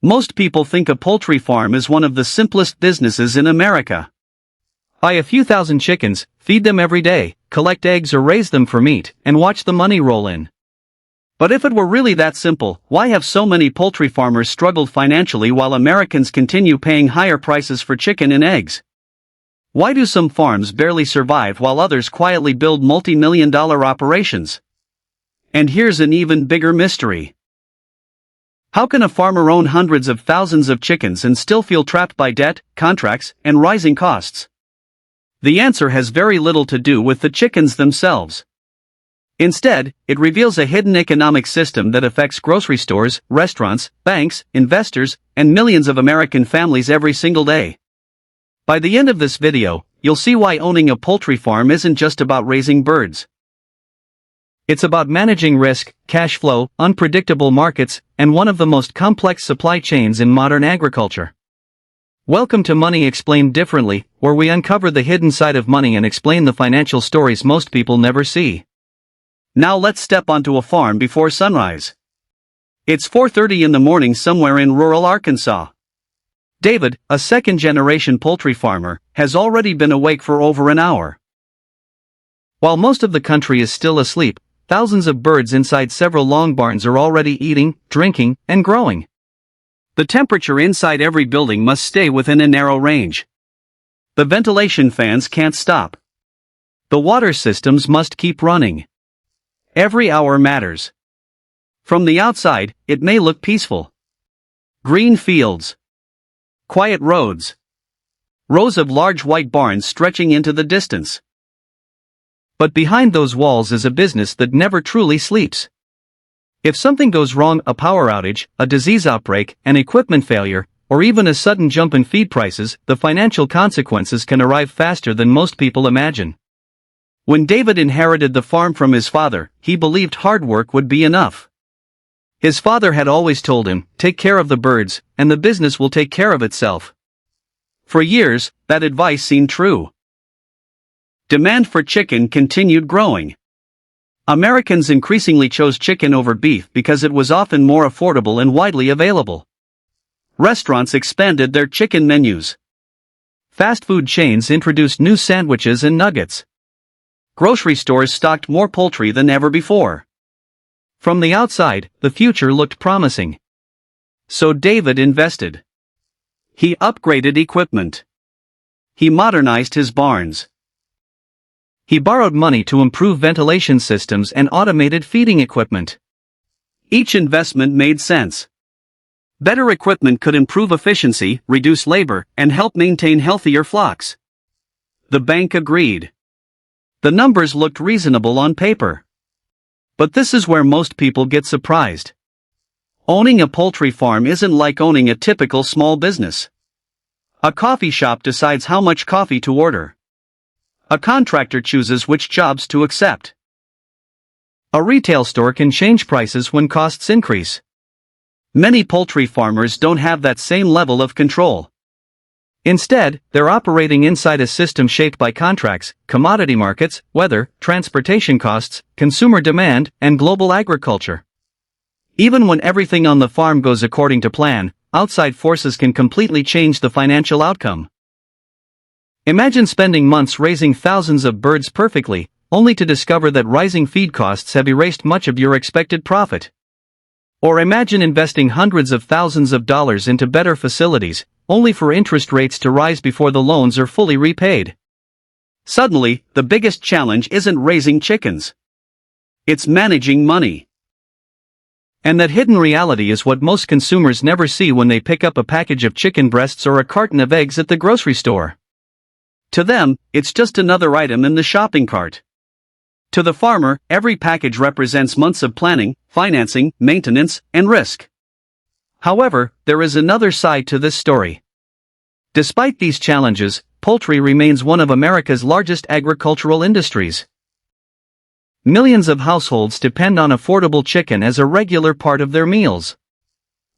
Most people think a poultry farm is one of the simplest businesses in America. Buy a few thousand chickens, feed them every day, collect eggs or raise them for meat, and watch the money roll in. But if it were really that simple, why have so many poultry farmers struggled financially while Americans continue paying higher prices for chicken and eggs? Why do some farms barely survive while others quietly build multi-million-dollar operations? And here's an even bigger mystery. How can a farmer own hundreds of thousands of chickens and still feel trapped by debt, contracts, and rising costs? The answer has very little to do with the chickens themselves. Instead, it reveals a hidden economic system that affects grocery stores, restaurants, banks, investors, and millions of American families every single day. By the end of this video, you'll see why owning a poultry farm isn't just about raising birds. It's about managing risk, cash flow, unpredictable markets, and one of the most complex supply chains in modern agriculture. Welcome to Money Explained Differently, where we uncover the hidden side of money and explain the financial stories most people never see. Now let's step onto a farm before sunrise. It's 4:30 in the morning somewhere in rural Arkansas. David, a second-generation poultry farmer, has already been awake for over an hour. While most of the country is still asleep, thousands of birds inside several long barns are already eating, drinking, and growing. The temperature inside every building must stay within a narrow range. The ventilation fans can't stop. The water systems must keep running. Every hour matters. From the outside, it may look peaceful. Green fields. Quiet roads. Rows of large white barns stretching into the distance. But behind those walls is a business that never truly sleeps. If something goes wrong, a power outage, a disease outbreak, an equipment failure, or even a sudden jump in feed prices, the financial consequences can arrive faster than most people imagine. When David inherited the farm from his father, he believed hard work would be enough. His father had always told him, "Take care of the birds, and the business will take care of itself." For years, that advice seemed true. Demand for chicken continued growing. Americans increasingly chose chicken over beef because it was often more affordable and widely available. Restaurants expanded their chicken menus. Fast food chains introduced new sandwiches and nuggets. Grocery stores stocked more poultry than ever before. From the outside, the future looked promising. So David invested. He upgraded equipment. He modernized his barns. He borrowed money to improve ventilation systems and automated feeding equipment. Each investment made sense. Better equipment could improve efficiency, reduce labor, and help maintain healthier flocks. The bank agreed. The numbers looked reasonable on paper. But this is where most people get surprised. Owning a poultry farm isn't like owning a typical small business. A coffee shop decides how much coffee to order. A contractor chooses which jobs to accept. A retail store can change prices when costs increase. Many poultry farmers don't have that same level of control. Instead, they're operating inside a system shaped by contracts, commodity markets, weather, transportation costs, consumer demand, and global agriculture. Even when everything on the farm goes according to plan, outside forces can completely change the financial outcome. Imagine spending months raising thousands of birds perfectly, only to discover that rising feed costs have erased much of your expected profit. Or imagine investing hundreds of thousands of dollars into better facilities, only for interest rates to rise before the loans are fully repaid. Suddenly, the biggest challenge isn't raising chickens. It's managing money. And that hidden reality is what most consumers never see when they pick up a package of chicken breasts or a carton of eggs at the grocery store. To them, it's just another item in the shopping cart. To the farmer, every package represents months of planning, financing, maintenance, and risk. However, there is another side to this story. Despite these challenges, poultry remains one of America's largest agricultural industries. Millions of households depend on affordable chicken as a regular part of their meals.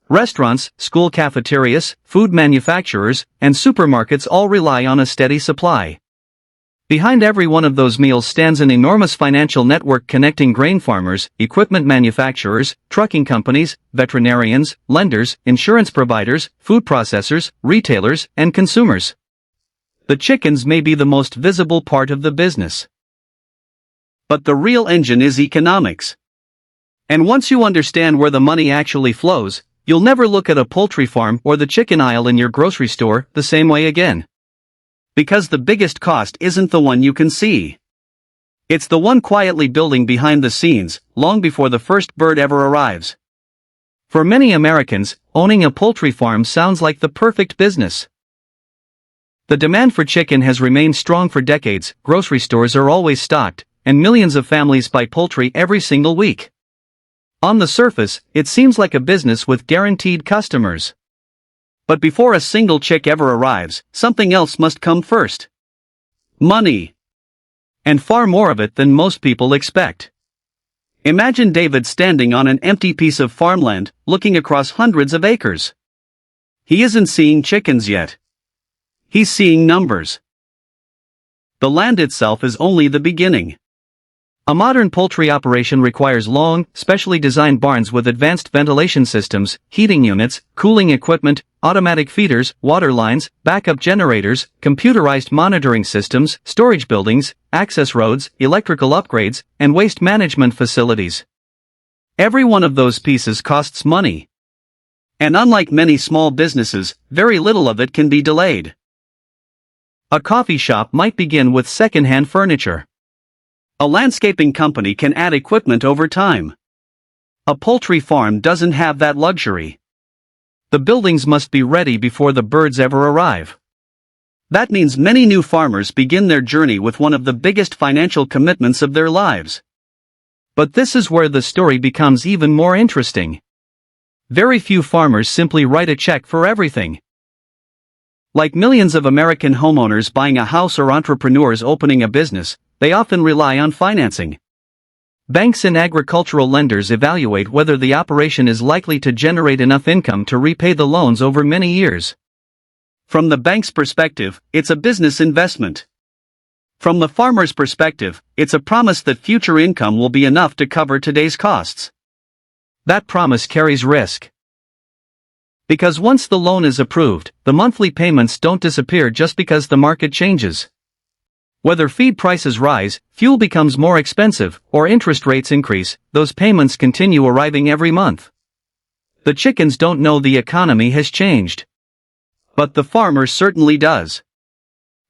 Restaurants, school cafeterias, food manufacturers, and supermarkets all rely on a steady supply. Behind every one of those meals stands an enormous financial network connecting grain farmers, equipment manufacturers, trucking companies, veterinarians, lenders, insurance providers, food processors, retailers, and consumers. The chickens may be the most visible part of the business. But the real engine is economics. And once you understand where the money actually flows, you'll never look at a poultry farm or the chicken aisle in your grocery store the same way again. Because the biggest cost isn't the one you can see. It's the one quietly building behind the scenes, long before the first bird ever arrives. For many Americans, owning a poultry farm sounds like the perfect business. The demand for chicken has remained strong for decades, grocery stores are always stocked, and millions of families buy poultry every single week. On the surface, it seems like a business with guaranteed customers. But before a single chick ever arrives, something else must come first. Money. And far more of it than most people expect. Imagine David standing on an empty piece of farmland, looking across hundreds of acres. He isn't seeing chickens yet. He's seeing numbers. The land itself is only the beginning. A modern poultry operation requires long, specially designed barns with advanced ventilation systems, heating units, cooling equipment, automatic feeders, water lines, backup generators, computerized monitoring systems, storage buildings, access roads, electrical upgrades, and waste management facilities. Every one of those pieces costs money. And unlike many small businesses, very little of it can be delayed. A coffee shop might begin with second-hand furniture. A landscaping company can add equipment over time. A poultry farm doesn't have that luxury. The buildings must be ready before the birds ever arrive. That means many new farmers begin their journey with one of the biggest financial commitments of their lives. But this is where the story becomes even more interesting. Very few farmers simply write a check for everything. Like millions of American homeowners buying a house or entrepreneurs opening a business, they often rely on financing. Banks and agricultural lenders evaluate whether the operation is likely to generate enough income to repay the loans over many years. From the bank's perspective, it's a business investment. From the farmer's perspective, it's a promise that future income will be enough to cover today's costs. That promise carries risk. Because once the loan is approved, the monthly payments don't disappear just because the market changes. Whether feed prices rise, fuel becomes more expensive, or interest rates increase, those payments continue arriving every month. The chickens don't know the economy has changed. But the farmer certainly does.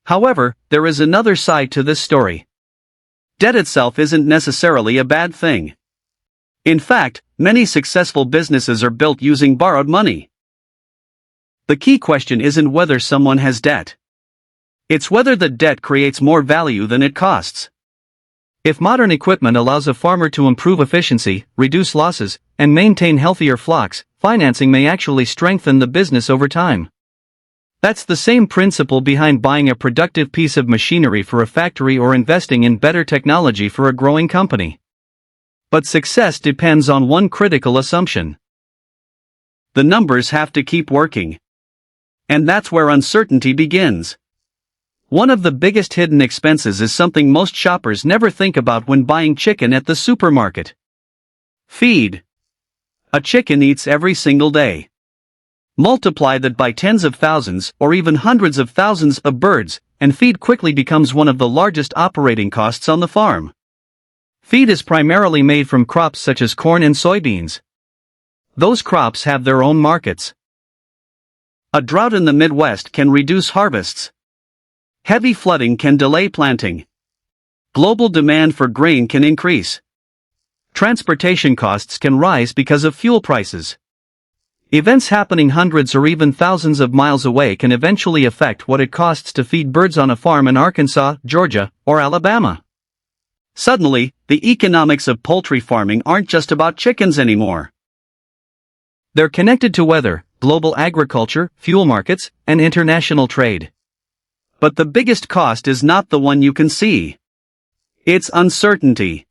However, there is another side to this story. Debt itself isn't necessarily a bad thing. In fact, many successful businesses are built using borrowed money. The key question isn't whether someone has debt. It's whether the debt creates more value than it costs. If modern equipment allows a farmer to improve efficiency, reduce losses, and maintain healthier flocks, financing may actually strengthen the business over time. That's the same principle behind buying a productive piece of machinery for a factory or investing in better technology for a growing company. But success depends on one critical assumption. The numbers have to keep working. And that's where uncertainty begins. One of the biggest hidden expenses is something most shoppers never think about when buying chicken at the supermarket. Feed. A chicken eats every single day. Multiply that by tens of thousands or even hundreds of thousands of birds, and feed quickly becomes one of the largest operating costs on the farm. Feed is primarily made from crops such as corn and soybeans. Those crops have their own markets. A drought in the Midwest can reduce harvests. Heavy flooding can delay planting. Global demand for grain can increase. Transportation costs can rise because of fuel prices. Events happening hundreds or even thousands of miles away can eventually affect what it costs to feed birds on a farm in Arkansas, Georgia, or Alabama. Suddenly, the economics of poultry farming aren't just about chickens anymore. They're connected to weather, global agriculture, fuel markets, and international trade. But the biggest cost is not the one you can see. It's uncertainty.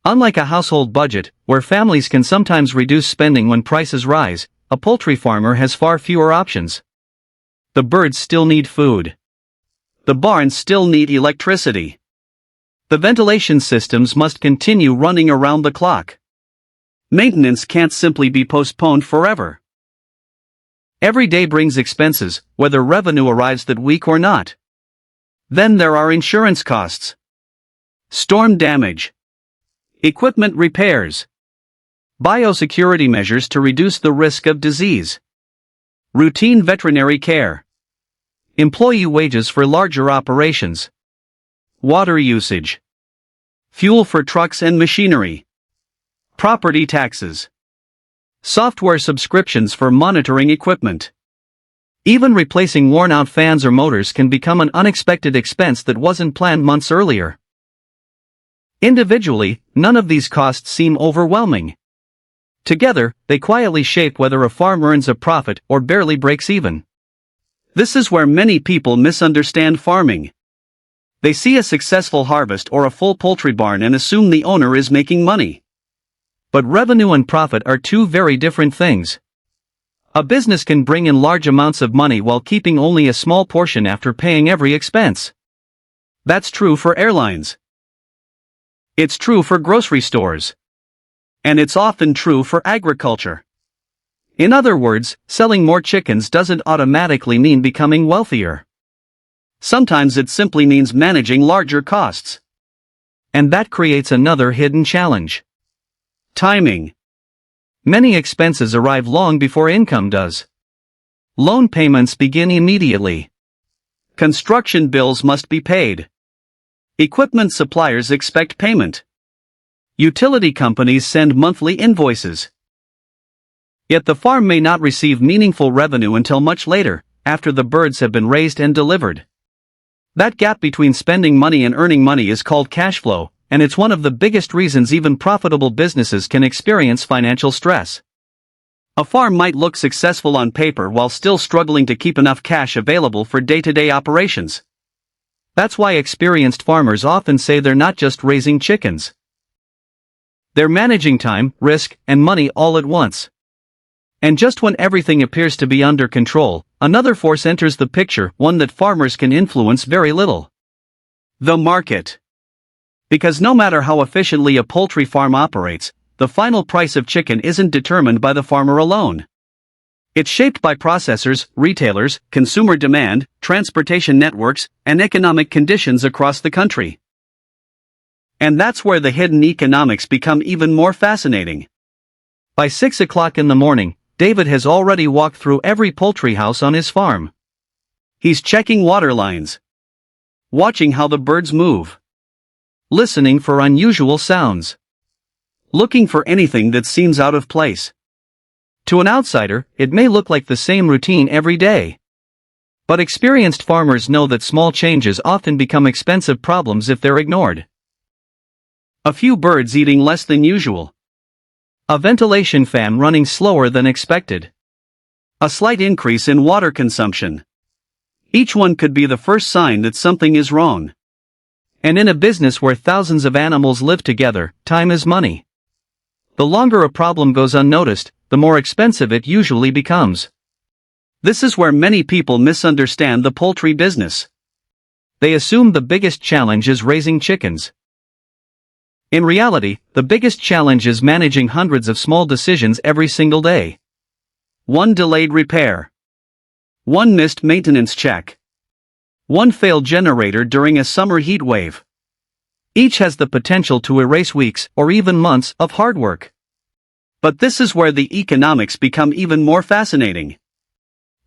Unlike a household budget, where families can sometimes reduce spending when prices rise, a poultry farmer has far fewer options. The birds still need food. The barns still need electricity. The ventilation systems must continue running around the clock. Maintenance can't simply be postponed forever. Every day brings expenses, whether revenue arrives that week or not. Then there are insurance costs, storm damage, equipment repairs, biosecurity measures to reduce the risk of disease, routine veterinary care, employee wages for larger operations, water usage, fuel for trucks and machinery, property taxes, software subscriptions for monitoring equipment. Even replacing worn-out fans or motors can become an unexpected expense that wasn't planned months earlier. Individually, none of these costs seem overwhelming. Together, they quietly shape whether a farm earns a profit or barely breaks even. This is where many people misunderstand farming. They see a successful harvest or a full poultry barn and assume the owner is making money. But revenue and profit are two very different things. A business can bring in large amounts of money while keeping only a small portion after paying every expense. That's true for airlines. It's true for grocery stores. And it's often true for agriculture. In other words, selling more chickens doesn't automatically mean becoming wealthier. Sometimes it simply means managing larger costs. And that creates another hidden challenge. Timing. Many expenses arrive long before income does. Loan payments begin immediately. Construction bills must be paid. Equipment suppliers expect payment. Utility companies send monthly invoices. Yet the farm may not receive meaningful revenue until much later, after the birds have been raised and delivered. That gap between spending money and earning money is called cash flow, and it's one of the biggest reasons even profitable businesses can experience financial stress. A farm might look successful on paper while still struggling to keep enough cash available for day-to-day operations. That's why experienced farmers often say they're not just raising chickens. They're managing time, risk, and money all at once. And just when everything appears to be under control, another force enters the picture, one that farmers can influence very little. The market. Because no matter how efficiently a poultry farm operates, the final price of chicken isn't determined by the farmer alone. It's shaped by processors, retailers, consumer demand, transportation networks, and economic conditions across the country. And that's where the hidden economics become even more fascinating. By 6 o'clock in the morning, David has already walked through every poultry house on his farm. He's checking water lines, watching how the birds move, listening for unusual sounds, looking for anything that seems out of place. To an outsider, it may look like the same routine every day. But experienced farmers know that small changes often become expensive problems if they're ignored. A few birds eating less than usual. A ventilation fan running slower than expected. A slight increase in water consumption. Each one could be the first sign that something is wrong. And in a business where thousands of animals live together, time is money. The longer a problem goes unnoticed, the more expensive it usually becomes. This is where many people misunderstand the poultry business. They assume the biggest challenge is raising chickens. In reality, the biggest challenge is managing hundreds of small decisions every single day. One delayed repair. One missed maintenance check. One failed generator during a summer heat wave. Each has the potential to erase weeks or even months of hard work. But this is where the economics become even more fascinating.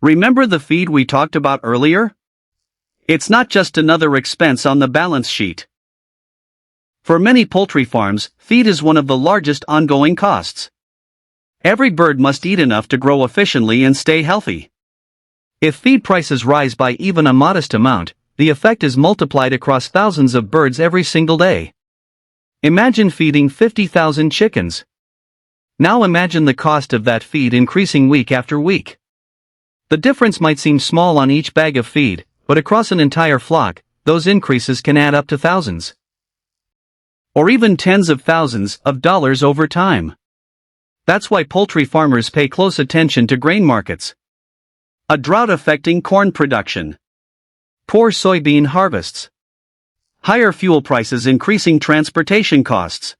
Remember the feed we talked about earlier? It's not just another expense on the balance sheet. For many poultry farms, feed is one of the largest ongoing costs. Every bird must eat enough to grow efficiently and stay healthy. If feed prices rise by even a modest amount, the effect is multiplied across thousands of birds every single day. Imagine feeding 50,000 chickens. Now imagine the cost of that feed increasing week after week. The difference might seem small on each bag of feed, but across an entire flock, those increases can add up to thousands. Or even tens of thousands of dollars over time. That's why poultry farmers pay close attention to grain markets. A drought affecting corn production. Poor soybean harvests. Higher fuel prices increasing transportation costs.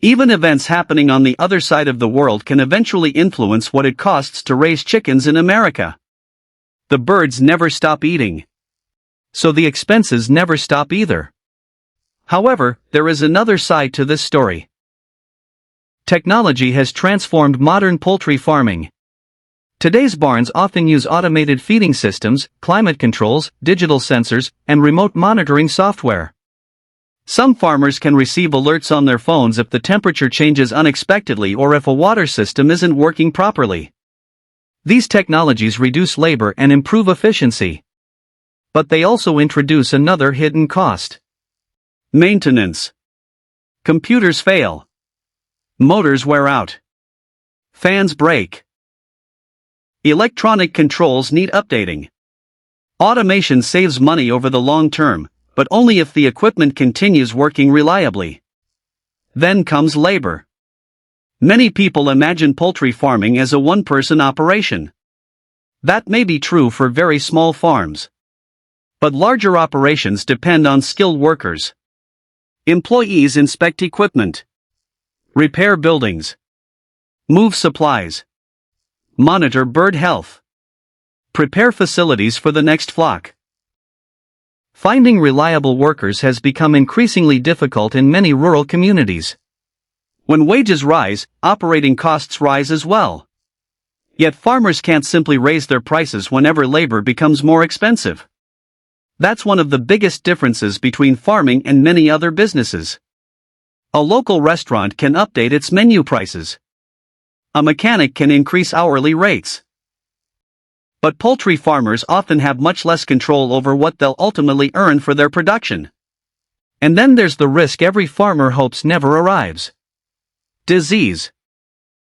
Even events happening on the other side of the world can eventually influence what it costs to raise chickens in America. The birds never stop eating. So the expenses never stop either. However, there is another side to this story. Technology has transformed modern poultry farming. Today's barns often use automated feeding systems, climate controls, digital sensors, and remote monitoring software. Some farmers can receive alerts on their phones if the temperature changes unexpectedly or if a water system isn't working properly. These technologies reduce labor and improve efficiency. But they also introduce another hidden cost. Maintenance. Computers fail. Motors wear out. Fans break. Electronic controls need updating. Automation saves money over the long term, but only if the equipment continues working reliably. Then comes labor. Many people imagine poultry farming as a one-person operation. That may be true for very small farms. But larger operations depend on skilled workers. Employees inspect equipment, repair buildings, move supplies, monitor bird health, prepare facilities for the next flock. Finding reliable workers has become increasingly difficult in many rural communities. When wages rise, operating costs rise as well. Yet farmers can't simply raise their prices whenever labor becomes more expensive. That's one of the biggest differences between farming and many other businesses. A local restaurant can update its menu prices. A mechanic can increase hourly rates. But poultry farmers often have much less control over what they'll ultimately earn for their production. And then there's the risk every farmer hopes never arrives. Disease.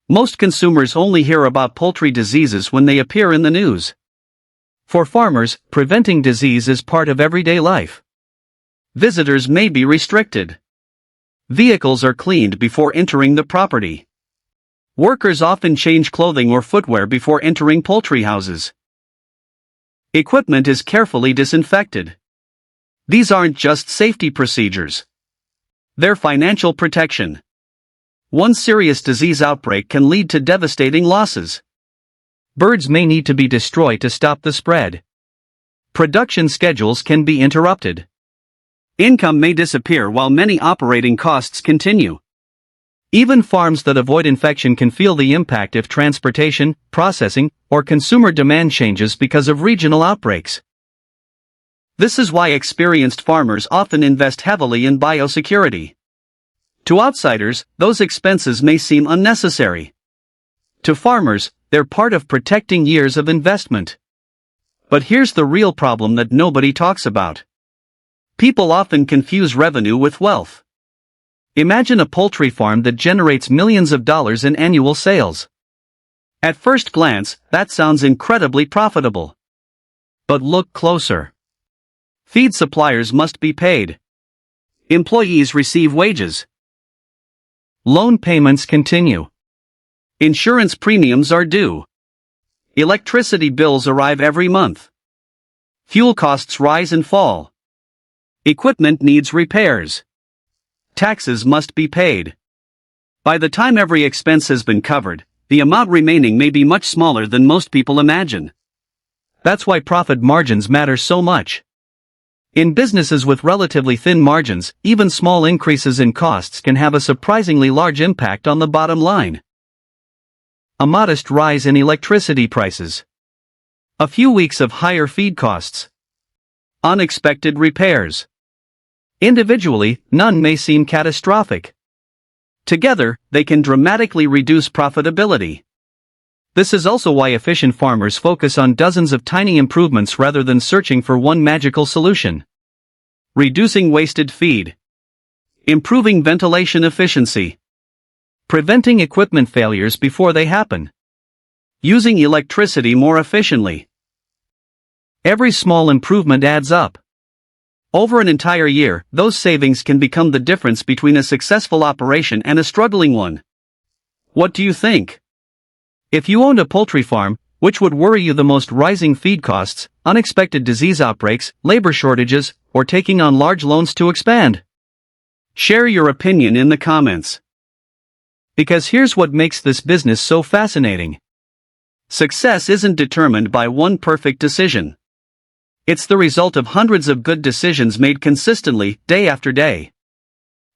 Most consumers only hear about poultry diseases when they appear in the news. For farmers, preventing disease is part of everyday life. Visitors may be restricted. Vehicles are cleaned before entering the property. Workers often change clothing or footwear before entering poultry houses. Equipment is carefully disinfected. These aren't just safety procedures. They're financial protection. One serious disease outbreak can lead to devastating losses. Birds may need to be destroyed to stop the spread. Production schedules can be interrupted. Income may disappear while many operating costs continue. Even farms that avoid infection can feel the impact if transportation, processing, or consumer demand changes because of regional outbreaks. This is why experienced farmers often invest heavily in biosecurity. To outsiders, those expenses may seem unnecessary. To farmers, they're part of protecting years of investment. But here's the real problem that nobody talks about. People often confuse revenue with wealth. Imagine a poultry farm that generates millions of dollars in annual sales. At first glance, that sounds incredibly profitable. But look closer. Feed suppliers must be paid. Employees receive wages. Loan payments continue. Insurance premiums are due. Electricity bills arrive every month. Fuel costs rise and fall. Equipment needs repairs. Taxes must be paid. By the time every expense has been covered, the amount remaining may be much smaller than most people imagine. That's why profit margins matter so much. In businesses with relatively thin margins, even small increases in costs can have a surprisingly large impact on the bottom line. A modest rise in electricity prices. A few weeks of higher feed costs. Unexpected repairs. Individually, none may seem catastrophic. Together, they can dramatically reduce profitability. This is also why efficient farmers focus on dozens of tiny improvements rather than searching for one magical solution. Reducing wasted feed. Improving ventilation efficiency. Preventing equipment failures before they happen. Using electricity more efficiently. Every small improvement adds up. Over an entire year, those savings can become the difference between a successful operation and a struggling one. What do you think? If you owned a poultry farm, Which would worry you the most: rising feed costs, unexpected disease outbreaks, labor shortages, or taking on large loans to expand? Share your opinion in the comments. Because here's what makes this business so fascinating. Success isn't determined by one perfect decision. It's the result of hundreds of good decisions made consistently, day after day.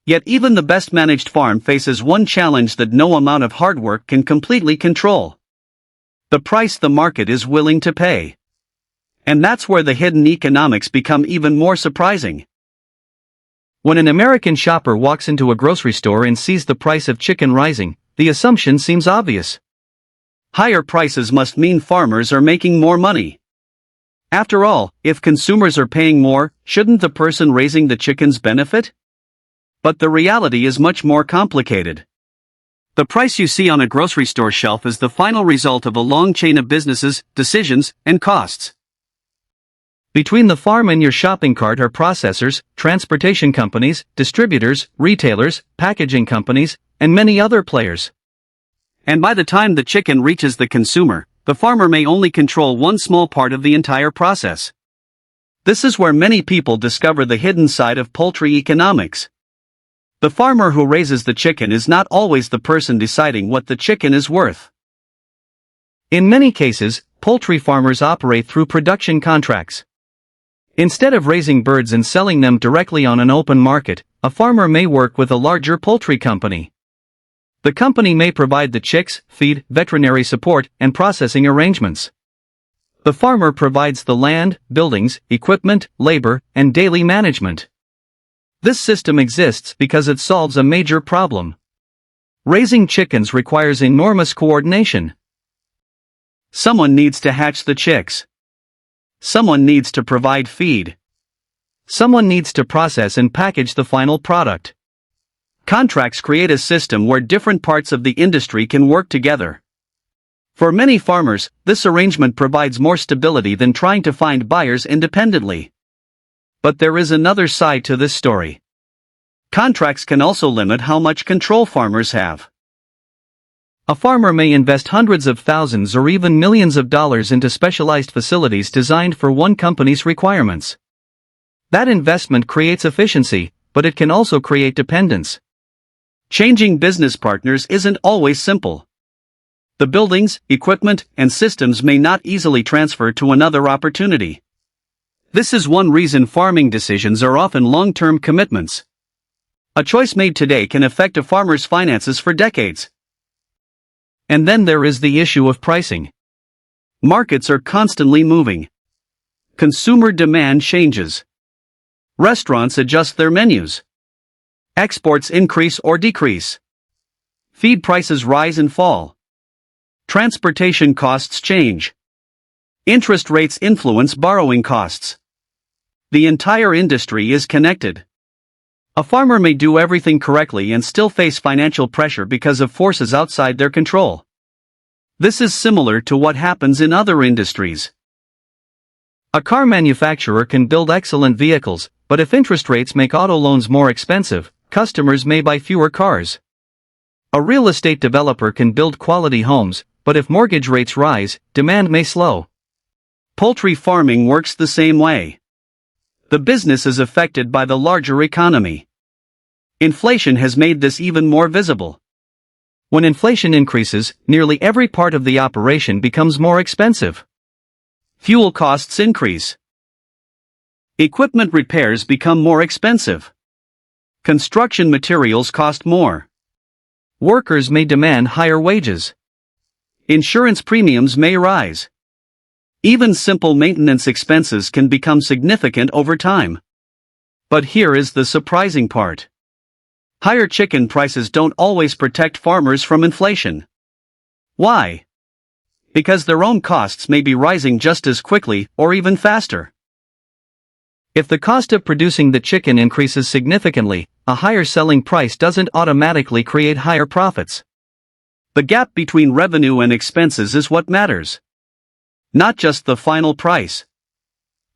Yet even the best managed farm faces one challenge that no amount of hard work can completely control: the price the market is willing to pay. And that's where the hidden economics become even more surprising. When an American shopper walks into a grocery store and sees the price of chicken rising, the assumption seems obvious. Higher prices must mean farmers are making more money. After all, if consumers are paying more, shouldn't the person raising the chickens benefit? But the reality is much more complicated. The price you see on a grocery store shelf is the final result of a long chain of businesses, decisions, and costs. Between the farm and your shopping cart are processors, transportation companies, distributors, retailers, packaging companies, and many other players. And by the time the chicken reaches the consumer, the farmer may only control one small part of the entire process. This is where many people discover the hidden side of poultry economics. The farmer who raises the chicken is not always the person deciding what the chicken is worth. In many cases, poultry farmers operate through production contracts. Instead of raising birds and selling them directly on an open market, a farmer may work with a larger poultry company. The company may provide the chicks, feed, veterinary support, and processing arrangements. The farmer provides the land, buildings, equipment, labor, and daily management. This system exists because it solves a major problem. Raising chickens requires enormous coordination. Someone needs to hatch the chicks. Someone needs to provide feed. Someone needs to process and package the final product. Contracts create a system where different parts of the industry can work together. For many farmers, this arrangement provides more stability than trying to find buyers independently. But there is another side to this story. Contracts can also limit how much control farmers have. A farmer may invest hundreds of thousands or even millions of dollars into specialized facilities designed for one company's requirements. That investment creates efficiency, but it can also create dependence. Changing business partners isn't always simple. The buildings, equipment, and systems may not easily transfer to another opportunity. This is one reason farming decisions are often long-term commitments. A choice made today can affect a farmer's finances for decades. And then there is the issue of pricing. Markets are constantly moving. Consumer demand changes. Restaurants adjust their menus. Exports increase or decrease. Feed prices rise and fall. Transportation costs change. Interest rates influence borrowing costs. The entire industry is connected. A farmer may do everything correctly and still face financial pressure because of forces outside their control. This is similar to what happens in other industries. A car manufacturer can build excellent vehicles, but if interest rates make auto loans more expensive, customers may buy fewer cars. A real estate developer can build quality homes, but if mortgage rates rise, demand may slow. Poultry farming works the same way. The business is affected by the larger economy. Inflation has made this even more visible. When inflation increases, nearly every part of the operation becomes more expensive. Fuel costs increase. Equipment repairs become more expensive. Construction materials cost more. Workers may demand higher wages. Insurance premiums may rise. Even simple maintenance expenses can become significant over time. But here is the surprising part. Higher chicken prices don't always protect farmers from inflation. Why? Because their own costs may be rising just as quickly or even faster. If the cost of producing the chicken increases significantly, a higher selling price doesn't automatically create higher profits. The gap between revenue and expenses is what matters. Not just the final price.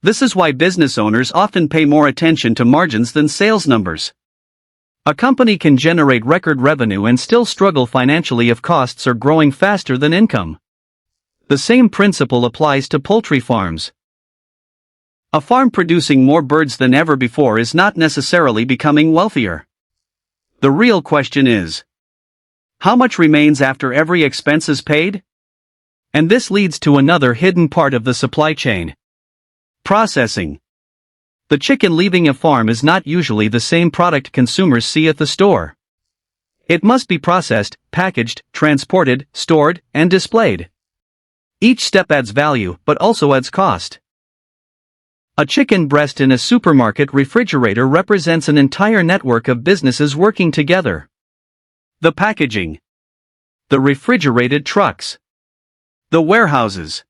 This is why business owners often pay more attention to margins than sales numbers. A company can generate record revenue and still struggle financially if costs are growing faster than income. The same principle applies to poultry farms. A farm producing more birds than ever before is not necessarily becoming wealthier. The real question is, how much remains after every expense is paid? And this leads to another hidden part of the supply chain. Processing. The chicken leaving a farm is not usually the same product consumers see at the store. It must be processed, packaged, transported, stored, and displayed. Each step adds value, but also adds cost. A chicken breast in a supermarket refrigerator represents an entire network of businesses working together. The packaging, the refrigerated trucks, the warehouses,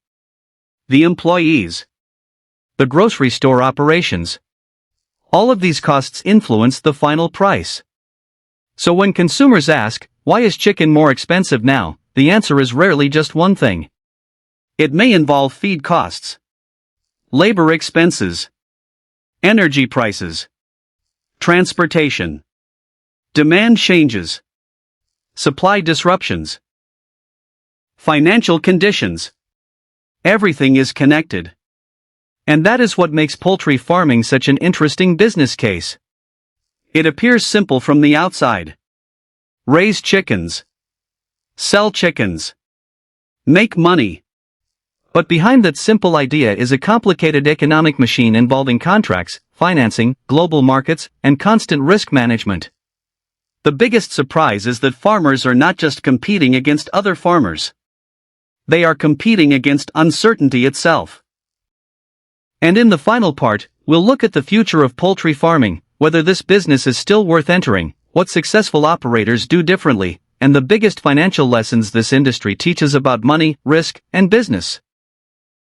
the employees, the grocery store operations. All of these costs influence the final price. So when consumers ask, why is chicken more expensive now, the answer is rarely just one thing. It may involve feed costs, labor expenses, energy prices, transportation, demand changes, supply disruptions, financial conditions. Everything is connected. And that is what makes poultry farming such an interesting business case. It appears simple from the outside. Raise chickens, sell chickens, make money. But behind that simple idea is a complicated economic machine involving contracts, financing, global markets, and constant risk management. The biggest surprise is that farmers are not just competing against other farmers. They are competing against uncertainty itself. And in the final part, we'll look at the future of poultry farming, whether this business is still worth entering, what successful operators do differently, and the biggest financial lessons this industry teaches about money, risk, and business.